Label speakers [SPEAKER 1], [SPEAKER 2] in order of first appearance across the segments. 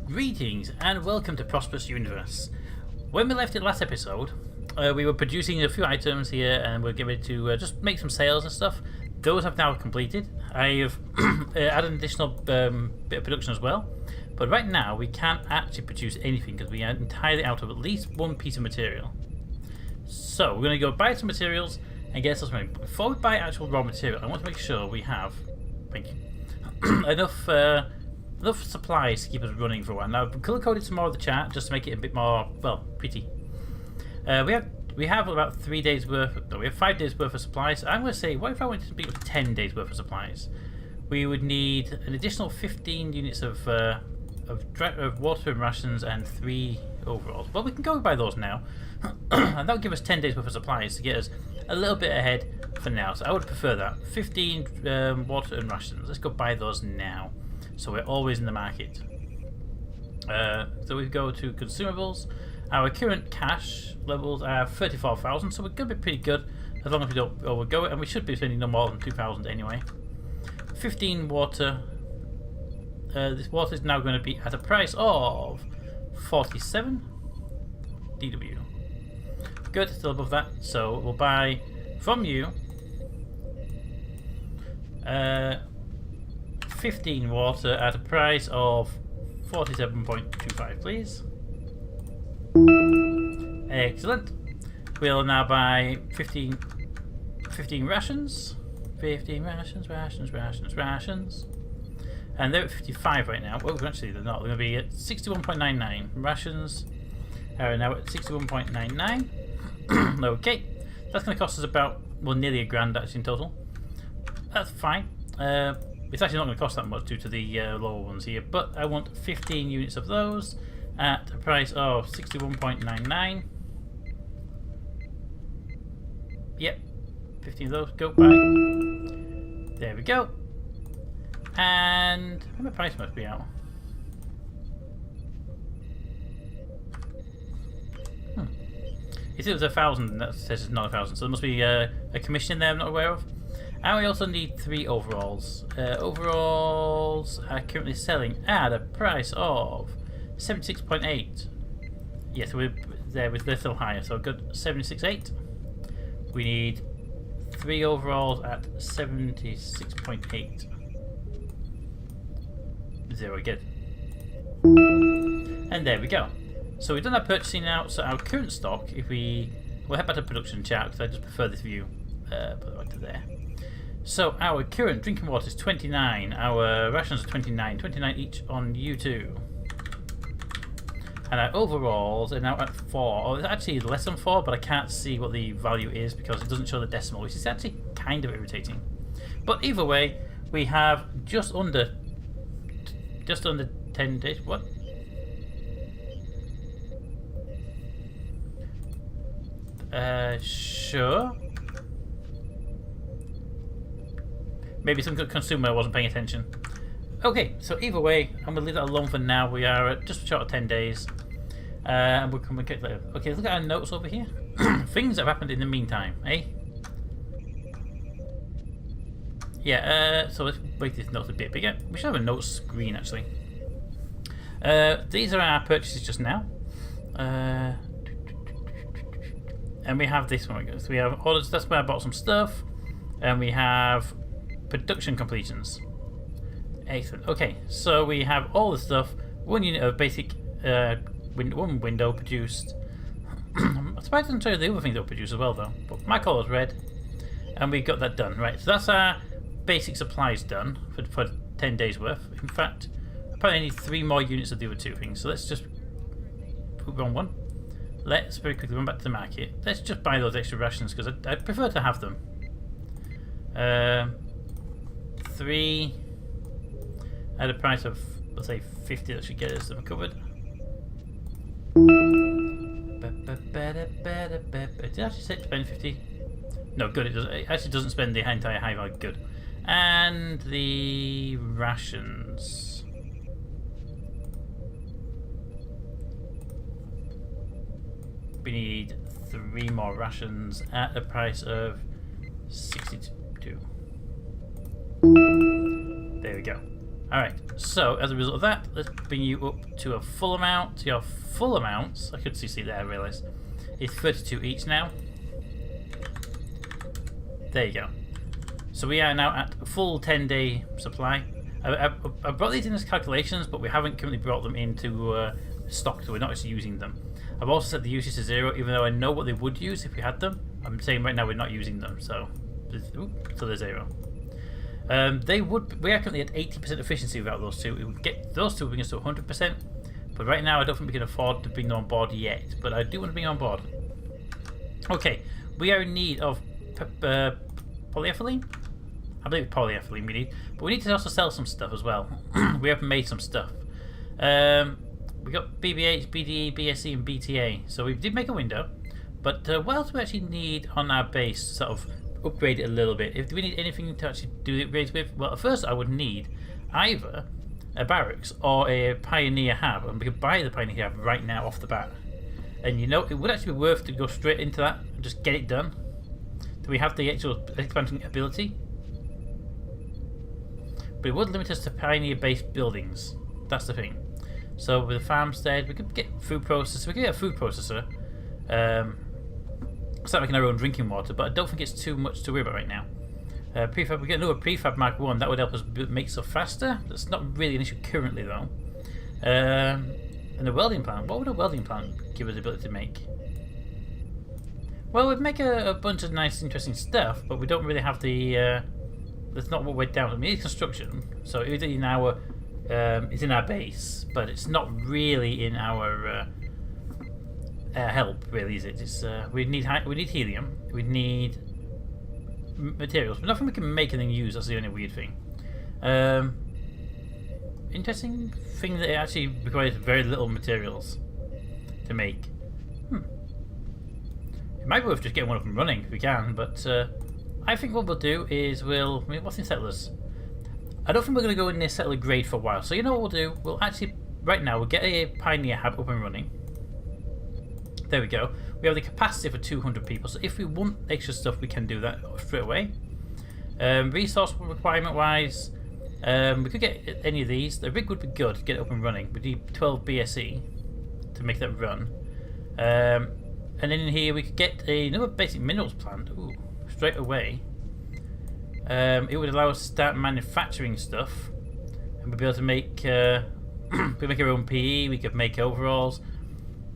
[SPEAKER 1] Greetings and welcome to Prosperous Universe. When we left it last episode, we were producing a few items here and we're getting ready to just make some sales and stuff. Those have now completed. I've added an additional bit of production as well. But right now we can't actually produce anything because we are entirely out of at least one piece of material. So we're going to go buy some materials and get us running. Before we buy actual raw material, I want to make sure we have, thank you, enough supplies to keep us running for a while. Now, I've color coded some more of the chart just to make it a bit more, well, pretty. We have about 3 days worth. No, we have 5 days worth of supplies. So I'm going to say, what if I wanted to be with 10 days worth of supplies? We would need an additional 15 units of water and rations and 3 overalls. Well, we can go buy those now, and that would give us 10 days worth of supplies to get us a little bit ahead for now. So I would prefer that. 15 water and rations. Let's go buy those now, so we're always in the market. So we go to consumables. Our current cash levels are 34,000, so we're going to be pretty good as long as we don't overgo it, and we should be spending no more than 2,000 anyway. 15 water. This water is now going to be at a price of 47 DW. Good, still above that. So we'll buy from you 15 water at a price of 47.25, please. Excellent. We'll now buy 15 rations. 15 rations. And they're at 55 right now. Oh, actually they're not. They're going to be at 61.99. Rations are now at 61.99. Okay. That's going to cost us about, well, nearly £1,000 actually in total. That's fine. It's actually not going to cost that much due to the lower ones here. But I want 15 units of those at a price of 61.99. Yep. 15 of those. Go buy. There we go. And the price must be out. If it was 1,000, that says it's not 1,000, so there must be a commission in there I'm not aware of. And we also need 3 overalls. Overalls are currently selling at a price of 76.8. Yes, we're there with they're still higher, so good. 76.8. We need 3 overalls at 76.8. Zero, good. And there we go. So we've done our purchasing now. So our current stock, if we'll head back to production chart because I just prefer this view. Put it back to there. So our current drinking water is 29. Our rations are 29. 29 each on U2. And our overalls are now at 4. Oh, it's actually less than 4, but I can't see what the value is because it doesn't show the decimal, which is actually kind of irritating. But either way, we have just under 10 days. What? Sure. Maybe some good consumer wasn't paying attention. Okay, so either way, I'm going to leave that alone for now. We are at just short of 10 days. And we'll come back later. Okay, look at our notes over here. Things have happened in the meantime, eh? Yeah, so let's make this notes a bit bigger. We should have a notes screen actually. These are our purchases just now. And we have this one. So we have orders, that's where I bought some stuff. And we have production completions. Excellent. Okay, so we have all the stuff. 1 unit of basic one window produced. I'm surprised it doesn't show you the other things that were produced as well though. But my colour is red. And we got that done. Right, so that's our basic supplies done for 10 days worth. In fact, I probably need 3 more units of the other 2 things. So let's just put on one. Let's very quickly run back to the market. Let's just buy those extra rations because I prefer to have them. 3 at a price of, let's say 50. That should get us them covered. Did I actually say to spend 50? No, good. It actually doesn't spend the entire high value. Good. And the rations. We need 3 more rations at a price of 62. There we go. Alright, so as a result of that, let's bring you up to a full amount. Your full amounts, I could see there, I realised, is 32 each now. There you go. So we are now at a full 10-day supply. I brought these in as calculations, but we haven't currently brought them into stock, so we're not actually using them. I've also set the usage to 0, even though I know what they would use if we had them. I'm saying right now we're not using them, so they're 0. We are currently at 80% efficiency without those two. If we get those two, bring us to 100%. But right now, I don't think we can afford to bring them on board yet. But I do want to bring them on board. Okay, we are in need of polyethylene. I believe it's polyethylene we need, but we need to also sell some stuff as well. We have made some stuff. We got BBH, BDE, BSE, and BTA. So we did make a window. But what else do we actually need on our base to sort of upgrade it a little bit? Do we need anything to actually do the upgrades with? Well, at first I would need either a barracks or a Pioneer hab, and we could buy the Pioneer hab right now off the bat. And you know, it would actually be worth to go straight into that and just get it done. Do we have the actual expansion ability? But it would limit us to Pioneer-based buildings. That's the thing. So with a farmstead, we could get food processor. We could get a food processor. Start making our own drinking water, but I don't think it's too much to worry about right now. Prefab, we get another prefab Mark 1. That would help us make stuff faster. That's not really an issue currently though. And the welding plant. What would a welding plant give us the ability to make? Well, we'd make a bunch of nice, interesting stuff, but we don't really have the. That's not what we're down to. We need construction, so it's in our base, but it's not really in our help, really, is it? It's we need helium, we need materials, but nothing we can make and then use. That's the only weird thing. Interesting thing that it actually requires very little materials to make. It might be worth just getting one up and running if we can, but. I think what we'll do is what's in settlers? I don't think we're going to go in this settler grade for a while. So you know what we'll do? We'll actually, right now, we'll get a Pioneer hab up and running. There we go. We have the capacity for 200 people. So if we want extra stuff, we can do that straight away. Resource requirement wise, we could get any of these. The rig would be good to get it up and running. We need 12 BSE to make that run. And then in here, we could get another basic minerals plant. Ooh. Straight away. It would allow us to start manufacturing stuff, and we'd be able to make we make our own PE. We could make overalls.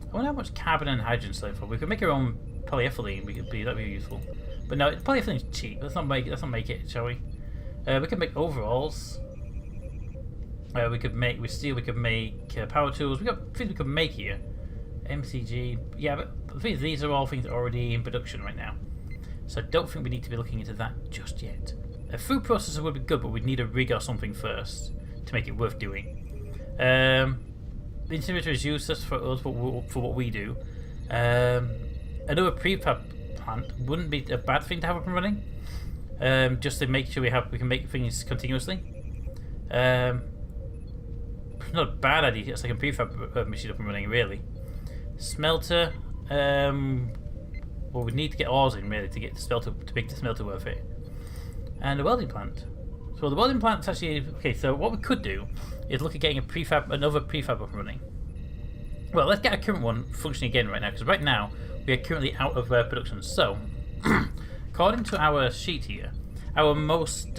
[SPEAKER 1] I wonder how much carbon and hydrogen so for. We could make our own polyethylene. That'd be useful. But no, polyethylene is cheap. Let's not make it, shall we? We could make overalls. We could make with steel. We could make power tools. We got things we could make here. MCG. Yeah, but the thing is, these are all things already in production right now. So I don't think we need to be looking into that just yet. A food processor would be good, but we'd need a rig or something first to make it worth doing. The incinerator is useless for us for what we do. Another prefab plant wouldn't be a bad thing to have up and running. Just to make sure we can make things continuously. Not a bad idea. It's like a prefab machine up and running, really. Smelter. Well, we need to get ores in really to get the smelter to make the smelter worth it. And the welding plant. So the welding plant's actually okay. So what we could do is look at getting another prefab up and running. Well, let's get our current one functioning again right now, because right now we are currently out of production. So, according to our sheet here, our most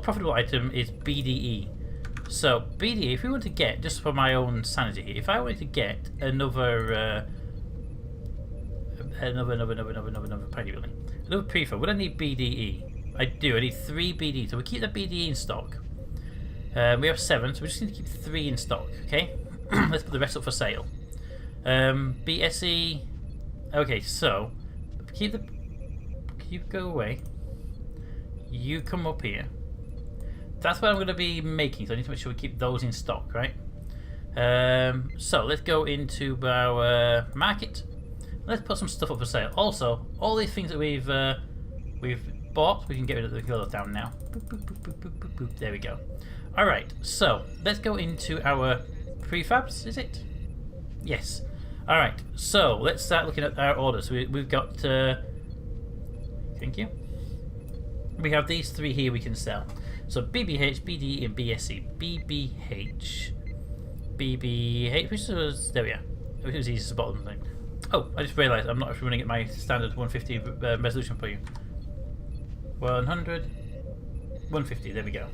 [SPEAKER 1] profitable item is BDE. So BDE, if we want to get, just for my own sanity here, if I wanted to get another pioneer building, another prefab, would I need BDE? I do. I need 3 BDE. So we keep the BDE in stock. We have 7, so we just need to keep 3 in stock. Okay. Let's put the rest up for sale. BSE. Okay, so you go away. You come up here. That's what I'm going to be making, so I need to make sure we keep those in stock, right? So let's go into our market. Let's put some stuff up for sale. Also, all these things that we've bought, we can get rid of those down now. Boop, boop, boop, boop, boop, boop, boop. There we go. All right, so let's go into our prefabs. Is it? Yes. All right. So let's start looking at our orders. We've got. Thank you. we have these three here we can sell. So BBH, BDE, and BSC. BBH, which was, there we are. Which was easiest to bottom thing. Oh, I just realised I'm not actually running at my standard 150 resolution for you. 100, 150, there we go.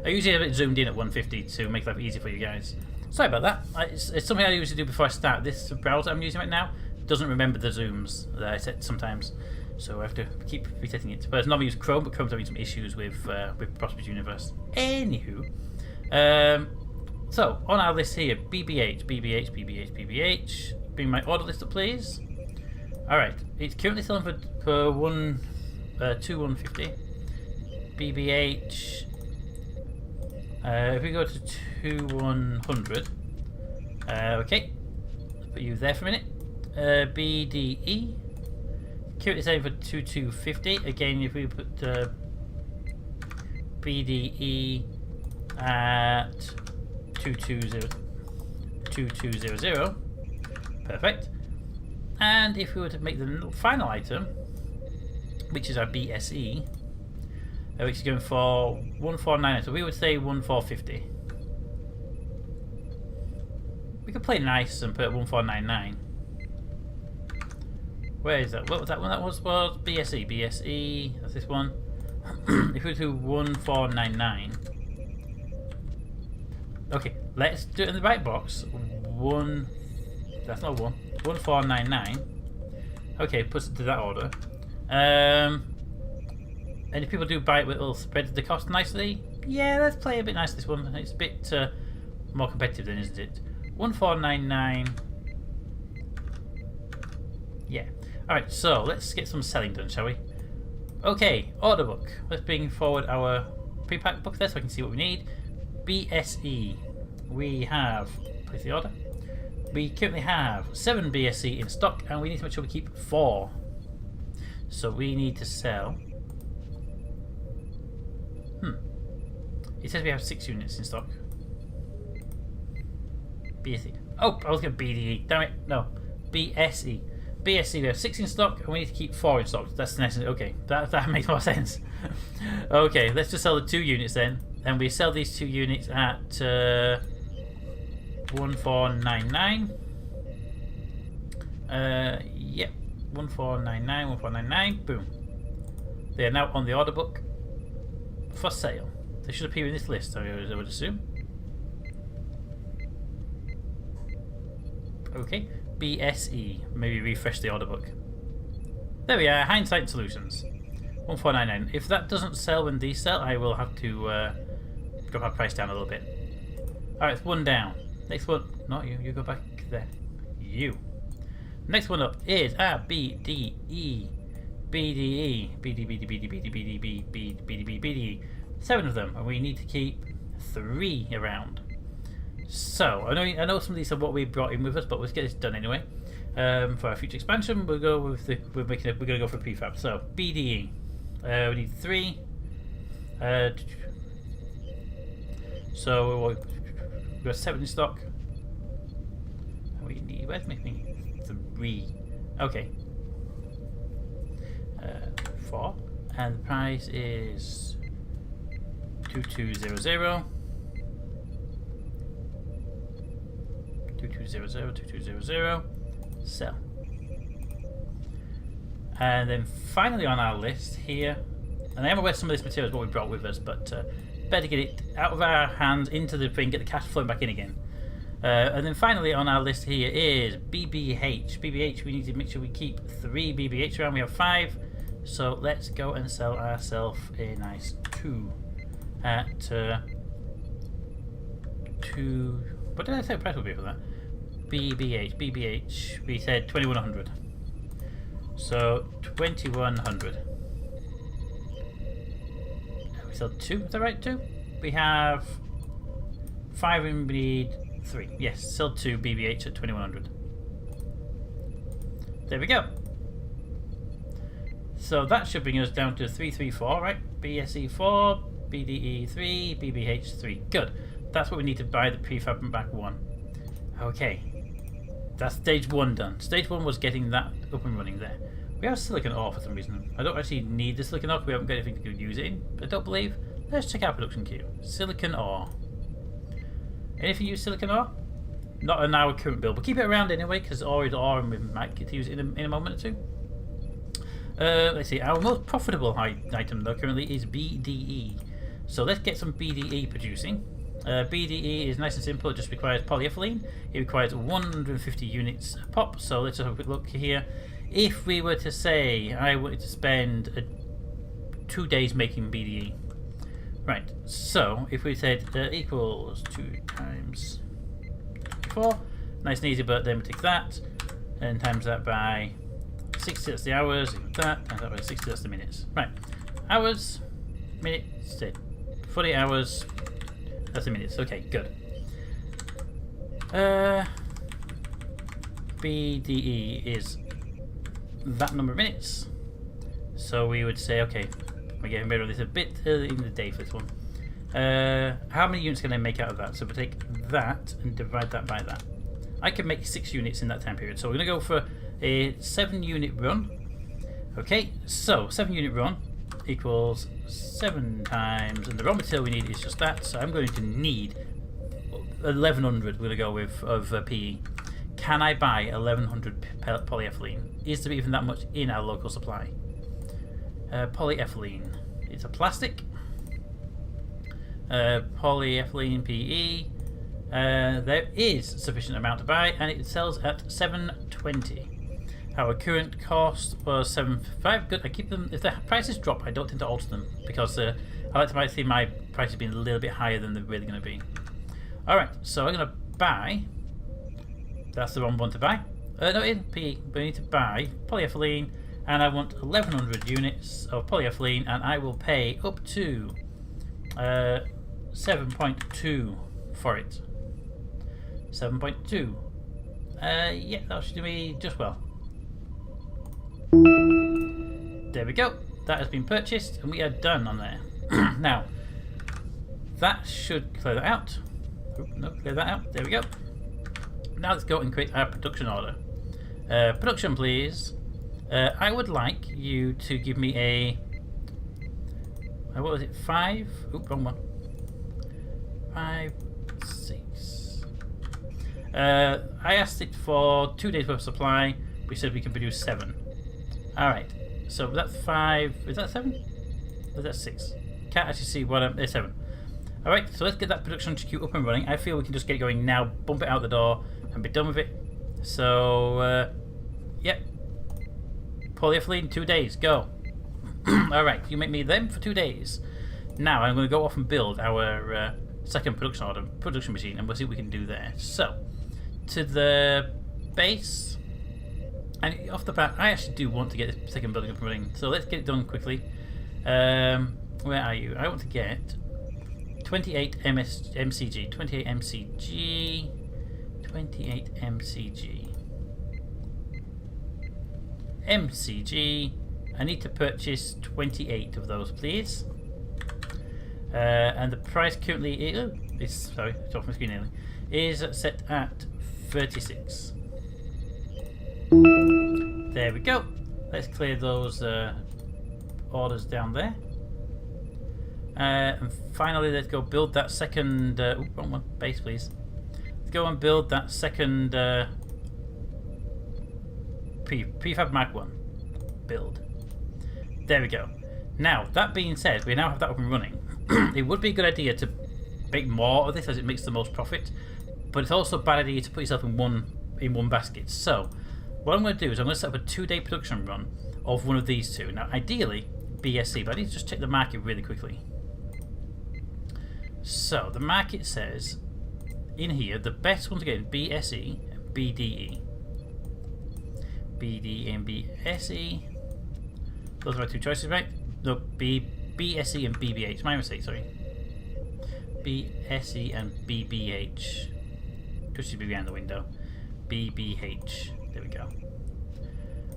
[SPEAKER 1] I usually have it zoomed in at 150 to make life easy for you guys. Sorry about that. It's something I usually do before I start. This browser I'm using right now doesn't remember the zooms that I set sometimes, so I have to keep resetting it. But it's normally use Chrome, but Chrome's having some issues with Prosperous Universe. Anywho, so on our list here, BBH. Bring my order list up, please. All right, it's currently selling for 150. BBH. If we go to 2100, okay, let's put you there for a minute. BDE, currently selling for 2250. Again, if we put BDE at 2200, perfect. And if we were to make the final item, which is our BSE, which is going for 1499, so we would say 1450. We could play nice and put 1499. Where is that? What was that one? That was BSE. BSE, that's this one. If we do 1499. Okay, let's do it in the right box. That's not 1499. Okay, puts it to that order. And if people do buy it, it'll spread the cost nicely. Yeah, let's play a bit nice this one. It's a bit more competitive then, isn't it? 1499. Yeah. Alright, so let's get some selling done, shall we? Okay, order book. Let's bring forward our pre-packed book there so I can see what we need. BSE. We have, place the order. We currently have 7 BSE in stock, and we need to make sure we keep 4. So we need to sell. It says we have 6 units in stock. BSE. Oh, I was going to BDE. Damn it. No. BSE. BSE, we have 6 in stock, and we need to keep 4 in stock. That's the next. Okay, that makes more sense. Okay, let's just sell the 2 units then. And we sell these 2 units at 1499. Yep. 1499, 1499. Boom. They are now on the order book for sale. They should appear in this list, I would assume. Okay, BSE. Maybe refresh the order book. There we are, Hindsight Solutions. 1499. If that doesn't sell when these sell, I will have to drop our price down a little bit. Alright, it's one down. Next one, not you, you go back there. You. Next one up is BDE. BDE. BDE. 7 of them, and we need to keep 3 around. So I know some of these are what we brought in with us, but let's get this done anyway. For our future expansion, we'll go with we're gonna go for prefab. So BDE, we need 3. So we've got 7 in stock. And we need, where's my thing? 3. Okay. 4, and the price is 2200. 2200. Sell. And then finally on our list here, and I am aware some of this material is what we brought with us, but better get it out of our hands into the thing, get the cash flowing back in again. And then finally on our list here is BBH. BBH, we need to make sure we keep 3 BBH around. We have 5, so let's go and sell ourselves a nice 2 at 2. What did I say the price would be for that? BBH, we said 2100. So 2100. We sell 2, is that right? 2? We have 5 and we need 3. Yes, sell 2 BBH at 2100. There we go. So that should bring us down to 334, right? BSE 4, BDE 3, BBH 3. Good. That's what we need to buy the prefab back 1. Okay. That's stage 1 done. Stage 1 was getting that up and running there. We have silicon ore for some reason. I don't actually need the silicon ore because we haven't got anything to use it in, I don't believe. Let's check our production queue. Silicon ore. Anything use silicon ore? Not in our current build, but keep it around anyway because ore is ore and we might get to use it in a moment or two. Let's see, our most profitable item though currently is BDE. So let's get some BDE producing. BDE is nice and simple, it just requires polyethylene. It requires 150 units a pop, so let's have a quick look here. If we were to say I wanted to spend 2 days making BDE. Right, so if we said equals 2 times 4, nice and easy, but then we take that and times that by 60, that's the hours, that, times that by 60, that's the minutes. Right, hours, minutes, 40 hours, that's the minutes, okay, good. BDE is that number of minutes, so we would say, okay, we're getting rid of this a bit early in the day for this one. How many units can I make out of that? So we take that and divide that by that. I can make 6 units in that time period, so we're going to go for a 7 unit run. Okay, so 7 unit run equals 7 times, and the raw material we need is just that, so I'm going to need 1100, we're going to go with, of PE. Can I buy 1100 polyethylene? Is there even that much in our local supply? Polyethylene, it's a plastic. Polyethylene PE, there is sufficient amount to buy, and it sells at 720. Our current cost was 7.5. Good. I keep them. If the prices drop, I don't tend to alter them because I like to see my prices being a little bit higher than they're really going to be. All right, so I'm going to buy. That's the wrong one to buy. No, in PE, but I need to buy polyethylene, and I want 1100 units of polyethylene, and I will pay up to 7.2 for it. 7.2. Yeah, that should do me just well. There we go. That has been purchased, and we are done on there. Now, that should clear that out. Oh, no, clear that out. There we go. Now let's go and create our production order. Production, please. I would like you to give me a. What was it? 5? Oop, wrong one. 5, 6. I asked it for 2 days worth of supply. We said we can produce 7. Alright, so that's 5. Is that 7? Or is that 6? Can't actually see what I'm. 7. Alright, so let's get that production queue up and running. I feel we can just get it going now, bump it out the door, and be done with it. So, yep. Polyethylene, 2 days, go. Alright, you make me them for 2 days. Now I'm going to go off and build our second production machine, and we'll see what we can do there. So, to the base, and off the bat, I actually do want to get this second building up and running. So let's get it done quickly. Where are you? I want to get 28 MCG, 28 MCG, 28 MCG. MCG. I need to purchase 28 of those, please. And the price currently is sorry, it's off my screen nearly. Is set at 36. There we go. Let's clear those orders down there. And finally, let's go build that second. Wrong one. Base, please. Let's go and build that second prefab Mark 1 build. There we go. Now, that being said, we now have that up and running. It would be a good idea to make more of this as it makes the most profit, but it's also a bad idea to put yourself in one basket. So, what I'm going to do is I'm going to set up a 2-day production run of one of these two. Now, ideally, BSC, but I need to just check the market really quickly. So, the market says in here the best ones again, BSE and BDE. BDE and BSE. Those are my two choices, right? No, BSE and BBH. My mistake, sorry. BSE and BBH. Could should be behind the window. BBH. There we go.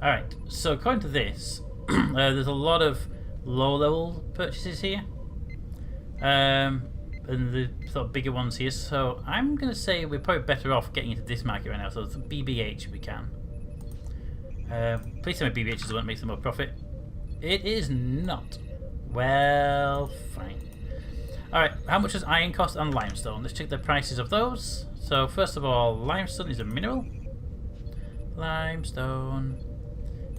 [SPEAKER 1] Alright, so according to this, there's a lot of low-level purchases here. And the sort of bigger ones here. So I'm going to say we're probably better off getting into this market right now. So it's BBH if we can. Please tell me BBH is the one that makes the most profit. It is not. Well, fine. Alright, how much does iron cost and limestone? Let's check the prices of those. So first of all, limestone is a mineral. Limestone.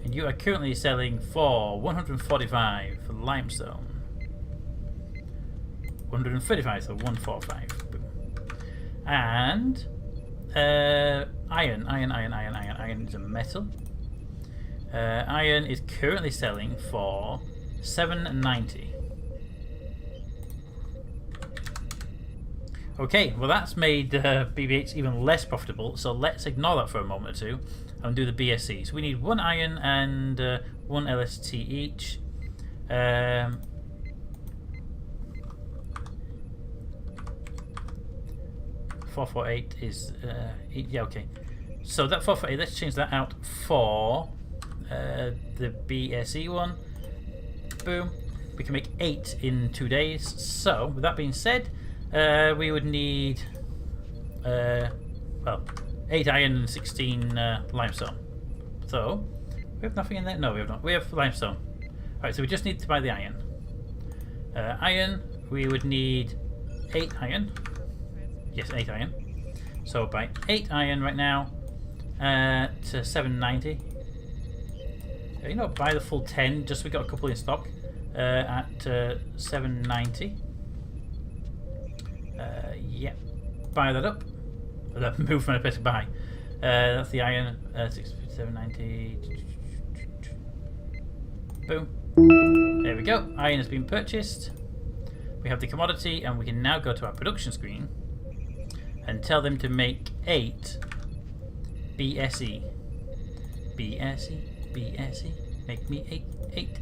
[SPEAKER 1] And you are currently selling for 145 for limestone. 135, so 145. Boom. And iron is a metal. Iron is currently selling for 790. Okay, well that's made BB8 even less profitable, so let's ignore that for a moment or two and do the BSC. So we need 1 iron and 1 LST each. 448 is yeah, okay. So that 448, let's change that out for the BSE one. Boom. We can make 8 in 2 days. So with that being said, we would need well, 8 iron and 16 limestone. So we have nothing in there. No, we have not. We have limestone. All right, so we just need to buy the iron. Iron, we would need 8 iron. Yes, 8 iron. So buy 8 iron right now to 790. You know, buy the full 10. Just we got a couple in stock at 790. Yep, buy that up. Move from a place to buy. That's the iron. 790. Boom. There we go. Iron has been purchased. We have the commodity, and we can now go to our production screen and tell them to make 8 BSE. BSE. BSE. Make me 8.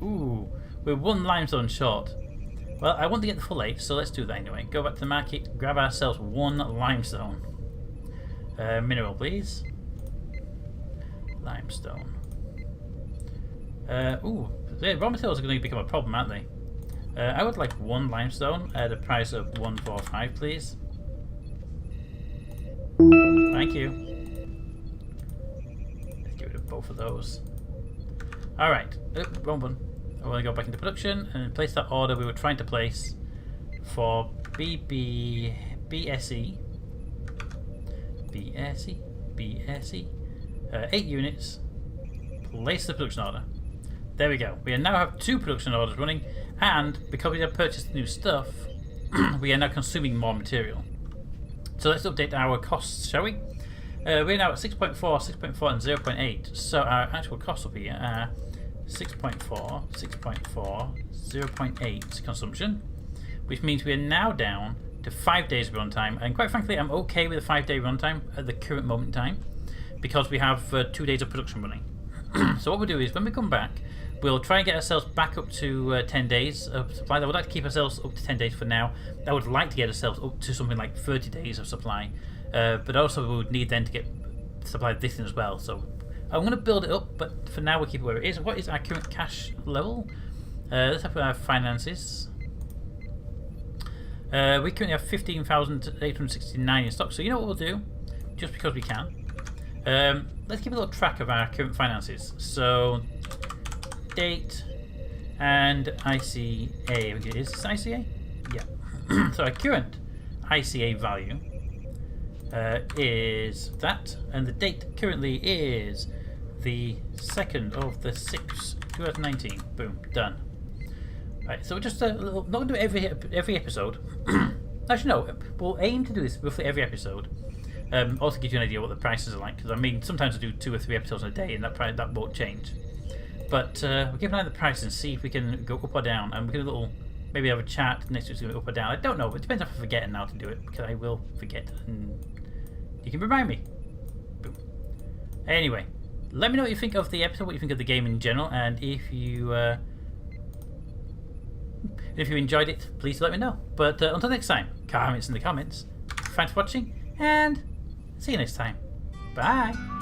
[SPEAKER 1] Ooh, we're 1 limestone short. Well, I want to get the full 8, so let's do that anyway. Go back to the market, grab ourselves 1 limestone. Mineral, please. Limestone. Ooh, the raw materials are going to become a problem, aren't they? I would like 1 limestone at a price of 145, please. Thank you. Let's get rid of both of those. Alright, wrong one. I want to go back into production and place that order we were trying to place for BSE. BSE. 8 units. Place the production order. There we go. We now have 2 production orders running, and because we have purchased new stuff, we are now consuming more material. So let's update our costs, shall we? We're now at 6.4, 6.4 and 0.8. So our actual costs up here are 6.4, 6.4, 0.8 consumption, which means we are now down to 5 days of runtime. And quite frankly, I'm okay with a 5-day runtime at the current moment in time because we have 2 days of production running. So what we'll do is when we come back, we'll try and get ourselves back up to 10 days of supply. I would like to keep ourselves up to 10 days for now. I would like to get ourselves up to something like 30 days of supply, but also we would need then to get supply this in as well. So I'm going to build it up, but for now we'll keep it where it is. What is our current cash level? Let's have our finances. We currently have 15,869 in stock. So you know what we'll do? Just because we can. Let's keep a little track of our current finances. So date and ICA. Is this ICA? Yeah. So our current ICA value is that, and the date currently is the 2nd of the 6th, 2019. Boom, done. Right, so just a little, not going to do it every episode. Actually, no, we'll aim to do this roughly every episode. Also gives you an idea what the prices are like, because I mean, sometimes I do 2 or 3 episodes in a day, and that won't change. But we'll keep an eye on the price and see if we can go up or down, and we can maybe have a chat next week's going to go up or down. I don't know, it depends if I forget now to do it, because I will forget, and you can remind me. Boom. Anyway, let me know what you think of the episode, what you think of the game in general, and if you enjoyed it, please let me know. But until next time, comments in the comments. Thanks for watching, and see you next time. Bye.